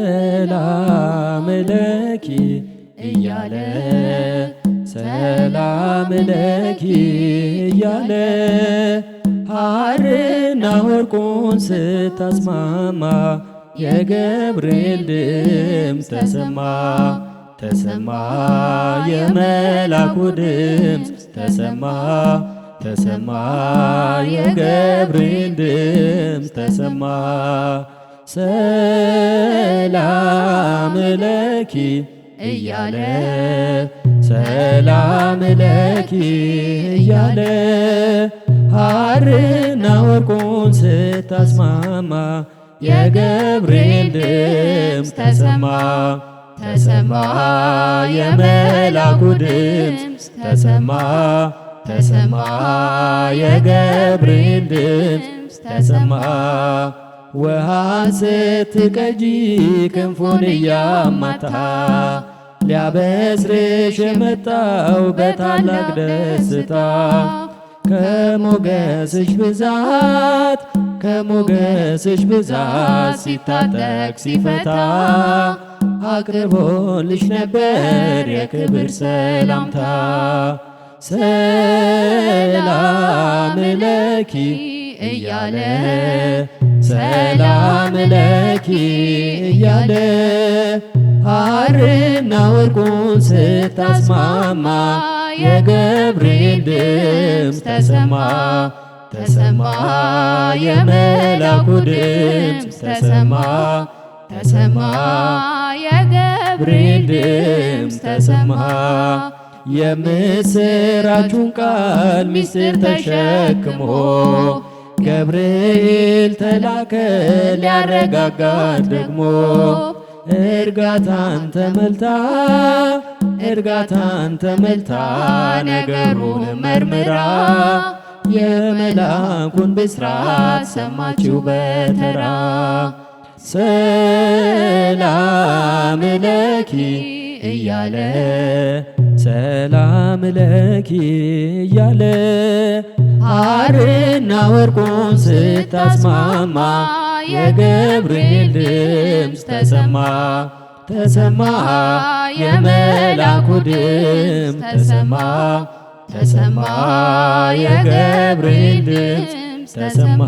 ሰላም ለኪ እያለ ሰላም ለኪ እያለ ሐርና ወርቁን ስታስማማ የገብርኤል ድምፅ ተሰማ ተሰማ የመላኩ ድምፅ ተሰማ ተሰማ የገብርኤል ድምፅ ተሰማ። ሰላም ለኪ እያለ ሰላም ለኪ እያለ ሐርና ወርቁን ስታስማማ የገብርኤል ድምፅ ተሰማ ተሰማ የመላኩ ድምፅ ተሰማ ተሰማ የገብርኤል ድምፅ ተሰማ። ውሃ ስትቀጂ ክንፉን እያማታ ሊያበስርሽ የመጣው በታላቅ ደስታ ከሞገስሽ ብዛት ከሞገስሽ ብዛት ሲታጠቅ ሲፈታ አቅርቦልሽ ነበር የክብር ሰላምታ። ሰላም ለኪ እያለ ሰላም ለኪ እያለ ሐርና ወርቁን ስታስማማ የገብርኤል ድምፅ ተሰማ ተሰማ የመላኩ ድምፅ ተሰማ ተሰማ የገብርኤል ድምፅ ተሰማ። የምስራቹን ቃል ምስጢር ተሸክሞ ገብርኤል ተላከ ሊያረጋጋት ደግሞ እርጋታን ተመልታ እርጋታን ተመልታ ነገሩን መርምራ የመላኩን ብስራት ሰማችው በተራ። ሰላም ለኪ እያለ ሰላም ለኪ እያለ ሐርና ወርቁን ስታስማማ የገብርኤል ድምፅ ተሰማ ተሰማ የመላኩ ድምፅ ተሰማ ተሰማ የገብርኤል ድምፅ ተሰማ።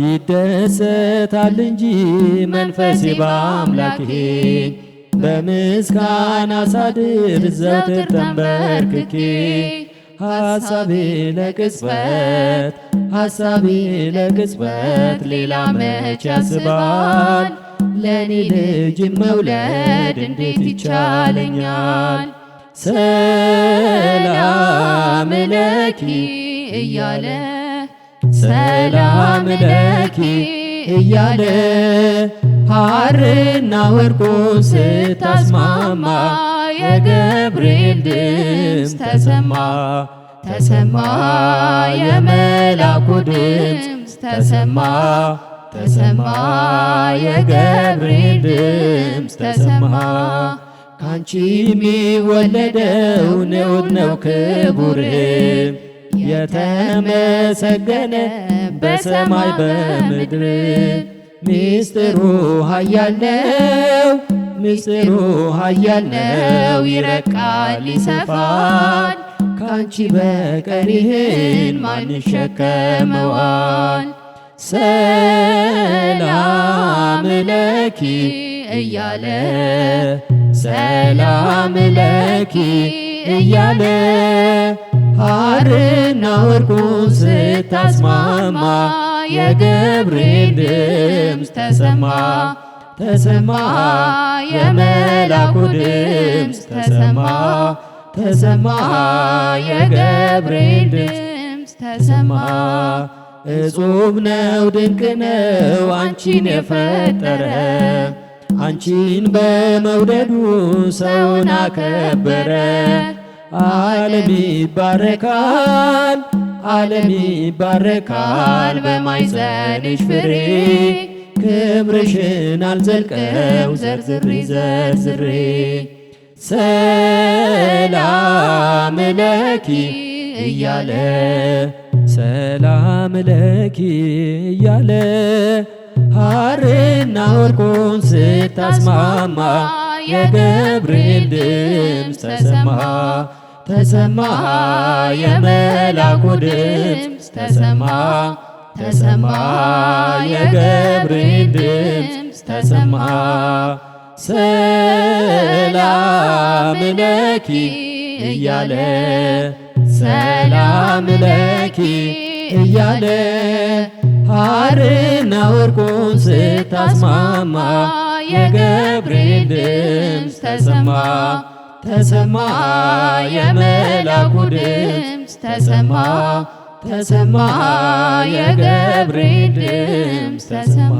ይደሰታል እንጂ መንፈሴ በአምላኬ በምስጋና ሳድር ዘወትር ተንበርክኬ ሐሳቤ ለቅጽበት ሐሳቤ ለቅጽበት ሌላ መች ያስባል ለኔ ልጅን መውለድ እንዴት ይቻለኛል። ሰላም ለኪ እያለ ሰላም ለኪ እያለ ሐርና ወርቁን ስታስማማ የገብርኤል ድምፅ ተሰማ ተሰማ የመላኩ ድምፅ ተሰማ ተሰማ የገብርኤል ድምፅ ተሰማ። ካንቺ የሚወለደው ንዑድ ነው ክቡር የተመሰገነ በሰማይ በምድር ምስጢሩ ኃያል ነው ምስጢሩ ኃያል ነው ይረቃል ይሰፋል ካንቺ በቀር ይህን ማን ይሸከመዋል። ሰላም ለኪ እያለ ሰላም ለኪ እያለ ሐርና ወርቁን ስታስማማ የገብርኤል ድምፅ ተሰማ ተሰማ የመላኩ ድምፅ ተሰማ ተሰማ የገብርኤል ድምፅ ተሰማ። እጹብ ነው ድንቅ ነው አንቺን የፈጠረ አንቺን በመውደዱ ሰውን አከበረ። ዓለም ይባረካል ዓለም ይባረካል በማኅፀንሽ ፍሬ ክብርሽን አልዘልቀው ዘርዝሬ ዘርዝሬ። ሰላም ለኪ እያለ ሰላም ለኪ እያለ ሐርና ወርቁን ስታስማማ የገብርኤል ድምፅ ተሰማ ተሰማ የመላኩ ድምፅ ተሰማ ተሰማ የገብርኤል ድምፅ ተሰማ። ሰላም ለኪ እያለ ሰላም ለኪ እያለ ሐርና ወርቁን ስታስማማ የገብርኤል ድምፅ ተሰማ ተሰማ የመላኩ ድምፅ ተሰማ ተሰማ የገብርኤል ድምፅ ተሰማ።